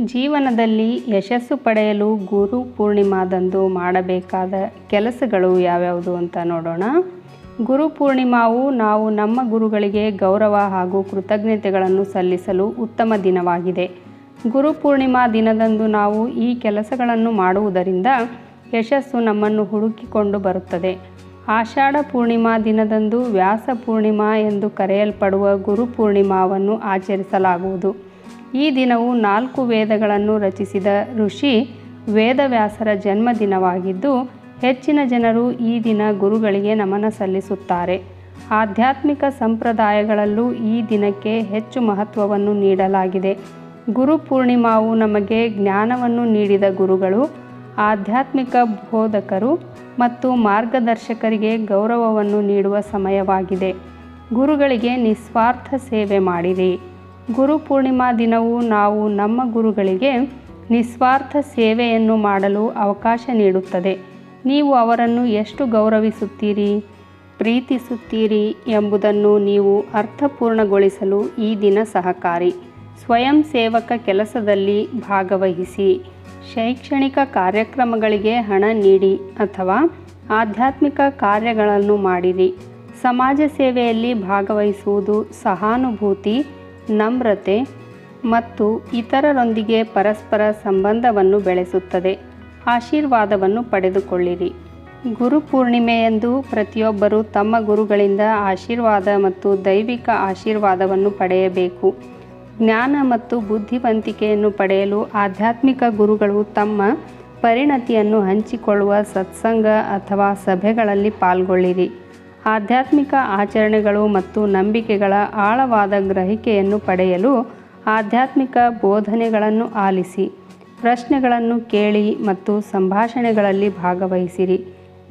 ಜೀವನದಲ್ಲಿ ಯಶಸ್ಸು ಪಡೆಯಲು ಗುರು ಪೂರ್ಣಿಮಾದಂದು ಮಾಡಬೇಕಾದ ಕೆಲಸಗಳು ಯಾವ್ಯಾವುದು ಅಂತ ನೋಡೋಣ. ಗುರು ಪೂರ್ಣಿಮಾವು ನಾವು ನಮ್ಮ ಗುರುಗಳಿಗೆ ಗೌರವ ಹಾಗೂ ಕೃತಜ್ಞತೆಗಳನ್ನು ಸಲ್ಲಿಸಲು ಉತ್ತಮ ದಿನವಾಗಿದೆ. ಗುರು ಪೂರ್ಣಿಮಾ ದಿನದಂದು ನಾವು ಈ ಕೆಲಸಗಳನ್ನು ಮಾಡುವುದರಿಂದ ಯಶಸ್ಸು ನಮ್ಮನ್ನು ಹುಡುಕಿಕೊಂಡು ಬರುತ್ತದೆ. ಆಷಾಢ ಪೂರ್ಣಿಮಾ ದಿನದಂದು ವ್ಯಾಸ ಪೂರ್ಣಿಮಾ ಎಂದು ಕರೆಯಲ್ಪಡುವ ಗುರು ಪೂರ್ಣಿಮಾವನ್ನು ಆಚರಿಸಲಾಗುವುದು. ಈ ದಿನವು 4 ವೇದಗಳನ್ನು ರಚಿಸಿದ ಋಷಿ ವೇದವ್ಯಾಸರ ಜನ್ಮದಿನವಾಗಿದ್ದು, ಹೆಚ್ಚಿನ ಜನರು ಈ ದಿನ ಗುರುಗಳಿಗೆ ನಮನ ಸಲ್ಲಿಸುತ್ತಾರೆ. ಆಧ್ಯಾತ್ಮಿಕ ಸಂಪ್ರದಾಯಗಳಲ್ಲೂ ಈ ದಿನಕ್ಕೆ ಹೆಚ್ಚು ಮಹತ್ವವನ್ನು ನೀಡಲಾಗಿದೆ. ಗುರು ಪೂರ್ಣಿಮಾವು ನಮಗೆ ಜ್ಞಾನವನ್ನು ನೀಡಿದ ಗುರುಗಳು, ಆಧ್ಯಾತ್ಮಿಕ ಬೋಧಕರು ಮತ್ತು ಮಾರ್ಗದರ್ಶಕರಿಗೆ ಗೌರವವನ್ನು ನೀಡುವ ಸಮಯವಾಗಿದೆ. ಗುರುಗಳಿಗೆ ನಿಸ್ವಾರ್ಥ ಸೇವೆ ಮಾಡಿರಿ. ಗುರು ಪೂರ್ಣಿಮಾ ದಿನವು ನಾವು ನಮ್ಮ ಗುರುಗಳಿಗೆ ನಿಸ್ವಾರ್ಥ ಸೇವೆಯನ್ನು ಮಾಡಲು ಅವಕಾಶ ನೀಡುತ್ತದೆ. ನೀವು ಅವರನ್ನು ಎಷ್ಟು ಗೌರವಿಸುತ್ತೀರಿ, ಪ್ರೀತಿಸುತ್ತೀರಿ ಎಂಬುದನ್ನು ನೀವು ಅರ್ಥಪೂರ್ಣಗೊಳಿಸಲು ಈ ದಿನ ಸಹಕಾರಿ. ಸ್ವಯಂ ಸೇವಕ ಕೆಲಸದಲ್ಲಿ ಭಾಗವಹಿಸಿ. ಶೈಕ್ಷಣಿಕ ಕಾರ್ಯಕ್ರಮಗಳಿಗೆ ಹಣ ನೀಡಿ ಅಥವಾ ಆಧ್ಯಾತ್ಮಿಕ ಕಾರ್ಯಗಳನ್ನು ಮಾಡಿರಿ. ಸಮಾಜ ಸೇವೆಯಲ್ಲಿ ಭಾಗವಹಿಸುವುದು ಸಹಾನುಭೂತಿ, ನಮ್ರತೆ ಮತ್ತು ಇತರರೊಂದಿಗೆ ಪರಸ್ಪರ ಸಂಬಂಧವನ್ನು ಬೆಳೆಸುತ್ತದೆ. ಆಶೀರ್ವಾದವನ್ನು ಪಡೆದುಕೊಳ್ಳಿರಿ. ಗುರು ಪೂರ್ಣಿಮೆಯಂದು ಪ್ರತಿಯೊಬ್ಬರು ತಮ್ಮ ಗುರುಗಳಿಂದ ಆಶೀರ್ವಾದ ಮತ್ತು ದೈವಿಕ ಆಶೀರ್ವಾದವನ್ನು ಪಡೆಯಬೇಕು. ಜ್ಞಾನ ಮತ್ತು ಬುದ್ಧಿವಂತಿಕೆಯನ್ನು ಪಡೆಯಲು ಆಧ್ಯಾತ್ಮಿಕ ಗುರುಗಳು ತಮ್ಮ ಪರಿಣತಿಯನ್ನು ಹಂಚಿಕೊಳ್ಳುವ ಸತ್ಸಂಗ ಅಥವಾ ಸಭೆಗಳಲ್ಲಿ ಪಾಲ್ಗೊಳ್ಳಿರಿ. ಆಧ್ಯಾತ್ಮಿಕ ಆಚರಣೆಗಳು ಮತ್ತು ನಂಬಿಕೆಗಳ ಆಳವಾದ ಗ್ರಹಿಕೆಯನ್ನು ಪಡೆಯಲು ಆಧ್ಯಾತ್ಮಿಕ ಬೋಧನೆಗಳನ್ನು ಆಲಿಸಿ. ಪ್ರಶ್ನೆಗಳನ್ನು ಕೇಳಿ ಮತ್ತು ಸಂಭಾಷಣೆಗಳಲ್ಲಿ ಭಾಗವಹಿಸಿರಿ.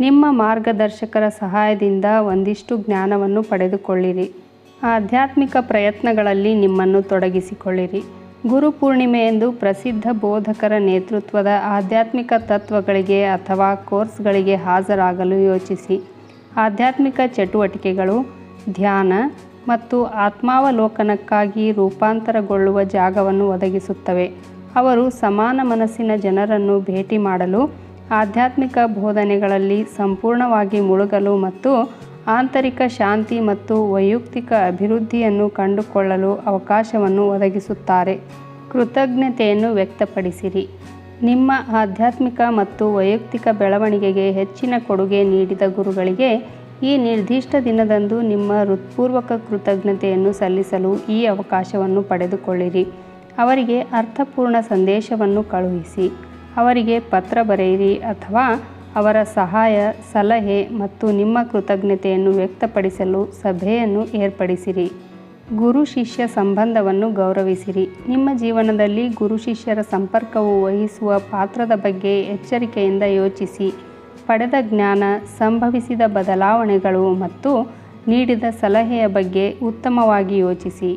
ನಿಮ್ಮ ಮಾರ್ಗದರ್ಶಕರ ಸಹಾಯದಿಂದ ಒಂದಿಷ್ಟು ಜ್ಞಾನವನ್ನು ಪಡೆದುಕೊಳ್ಳಿರಿ. ಆಧ್ಯಾತ್ಮಿಕ ಪ್ರಯತ್ನಗಳಲ್ಲಿ ನಿಮ್ಮನ್ನು ತೊಡಗಿಸಿಕೊಳ್ಳಿರಿ. ಗುರು ಪೂರ್ಣಿಮೆಯಂದು ಪ್ರಸಿದ್ಧ ಬೋಧಕರ ನೇತೃತ್ವದ ಆಧ್ಯಾತ್ಮಿಕ ತತ್ವಗಳಿಗೆ ಅಥವಾ ಕೋರ್ಸ್ಗಳಿಗೆ ಹಾಜರಾಗಲು ಯೋಚಿಸಿ. ಆಧ್ಯಾತ್ಮಿಕ ಚಟುವಟಿಕೆಗಳು, ಧ್ಯಾನ ಮತ್ತು ಆತ್ಮಾವಲೋಕನಕ್ಕಾಗಿ ರೂಪಾಂತರಗೊಳ್ಳುವ ಜಾಗವನ್ನು ಒದಗಿಸುತ್ತವೆ. ಅವರು ಸಮಾನ ಮನಸ್ಸಿನ ಜನರನ್ನು ಭೇಟಿ ಮಾಡಲು, ಆಧ್ಯಾತ್ಮಿಕ ಬೋಧನೆಗಳಲ್ಲಿ ಸಂಪೂರ್ಣವಾಗಿ ಮುಳುಗಲು ಮತ್ತು ಆಂತರಿಕ ಶಾಂತಿ ಮತ್ತು ವೈಯಕ್ತಿಕ ಅಭಿವೃದ್ಧಿಯನ್ನು ಕಂಡುಕೊಳ್ಳಲು ಅವಕಾಶವನ್ನು ಒದಗಿಸುತ್ತಾರೆ. ಕೃತಜ್ಞತೆಯನ್ನು ವ್ಯಕ್ತಪಡಿಸಿರಿ. ನಿಮ್ಮ ಆಧ್ಯಾತ್ಮಿಕ ಮತ್ತು ವೈಯಕ್ತಿಕ ಬೆಳವಣಿಗೆಗೆ ಹೆಚ್ಚಿನ ಕೊಡುಗೆ ನೀಡಿದ ಗುರುಗಳಿಗೆ ಈ ನಿರ್ದಿಷ್ಟ ದಿನದಂದು ನಿಮ್ಮ ಹೃತ್ಪೂರ್ವಕ ಕೃತಜ್ಞತೆಯನ್ನು ಸಲ್ಲಿಸಲು ಈ ಅವಕಾಶವನ್ನು ಪಡೆದುಕೊಳ್ಳಿರಿ. ಅವರಿಗೆ ಅರ್ಥಪೂರ್ಣ ಸಂದೇಶವನ್ನು ಕಳುಹಿಸಿ. ಅವರಿಗೆ ಪತ್ರ ಬರೆಯಿರಿ ಅಥವಾ ಅವರ ಸಹಾಯ, ಸಲಹೆ ಮತ್ತು ನಿಮ್ಮ ಕೃತಜ್ಞತೆಯನ್ನು ವ್ಯಕ್ತಪಡಿಸಲು ಸಭೆಯನ್ನು ಏರ್ಪಡಿಸಿರಿ. ಗುರು ಶಿಷ್ಯ ಸಂಬಂಧವನ್ನು ಗೌರವಿಸಿರಿ. ನಿಮ್ಮ ಜೀವನದಲ್ಲಿ ಗುರು ಶಿಷ್ಯರ ಸಂಪರ್ಕವು ವಹಿಸುವ ಪಾತ್ರದ ಬಗ್ಗೆ ಎಚ್ಚರಿಕೆಯಿಂದ ಯೋಚಿಸಿ. ಪಡೆದ ಜ್ಞಾನ, ಸಂಭವಿಸಿದ ಬದಲಾವಣೆಗಳು ಮತ್ತು ನೀಡಿದ ಸಲಹೆಯ ಬಗ್ಗೆ ಉತ್ತಮವಾಗಿ ಯೋಚಿಸಿ.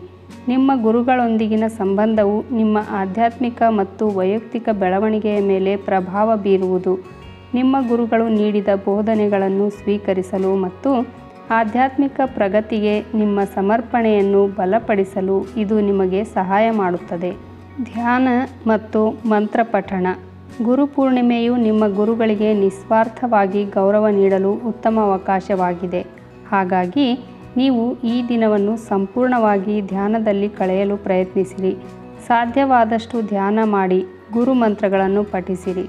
ನಿಮ್ಮ ಗುರುಗಳೊಂದಿಗಿನ ಸಂಬಂಧವು ನಿಮ್ಮ ಆಧ್ಯಾತ್ಮಿಕ ಮತ್ತು ವೈಯಕ್ತಿಕ ಬೆಳವಣಿಗೆಯ ಮೇಲೆ ಪ್ರಭಾವ ಬೀರುವುದು. ನಿಮ್ಮ ಗುರುಗಳು ನೀಡಿದ ಬೋಧನೆಗಳನ್ನು ಸ್ವೀಕರಿಸಲು ಮತ್ತು ಆಧ್ಯಾತ್ಮಿಕ ಪ್ರಗತಿಗೆ ನಿಮ್ಮ ಸಮರ್ಪಣೆಯನ್ನು ಬಲಪಡಿಸಲು ಇದು ನಿಮಗೆ ಸಹಾಯ ಮಾಡುತ್ತದೆ. ಧ್ಯಾನ ಮತ್ತು ಮಂತ್ರ ಪಠಣ. ಗುರು ಪೂರ್ಣಿಮೆಯು ನಿಮ್ಮ ಗುರುಗಳಿಗೆ ನಿಸ್ವಾರ್ಥವಾಗಿ ಗೌರವ ನೀಡಲು ಉತ್ತಮ ಅವಕಾಶವಾಗಿದೆ. ಹಾಗಾಗಿ ನೀವು ಈ ದಿನವನ್ನು ಸಂಪೂರ್ಣವಾಗಿ ಧ್ಯಾನದಲ್ಲಿ ಕಳೆಯಲು ಪ್ರಯತ್ನಿಸಿರಿ. ಸಾಧ್ಯವಾದಷ್ಟು ಧ್ಯಾನ ಮಾಡಿ, ಗುರು ಮಂತ್ರಗಳನ್ನು ಪಠಿಸಿರಿ.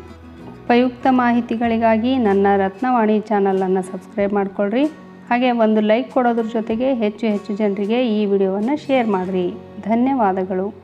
ಉಪಯುಕ್ತ ಮಾಹಿತಿಗಳಿಗಾಗಿ ನನ್ನ ರತ್ನವಾಣಿ ಚಾನಲನ್ನು ಸಬ್ಸ್ಕ್ರೈಬ್ ಮಾಡಿಕೊಳ್ಳ್ರಿ. ಹಾಗೆ ಒಂದು ಲೈಕ್ ಕೊಡೋದ್ರ ಜೊತೆಗೆ ಹೆಚ್ಚು ಜನರಿಗೆ ಈ ವಿಡಿಯೋವನ್ನು ಶೇರ್ ಮಾಡಿರಿ. ಧನ್ಯವಾದಗಳು.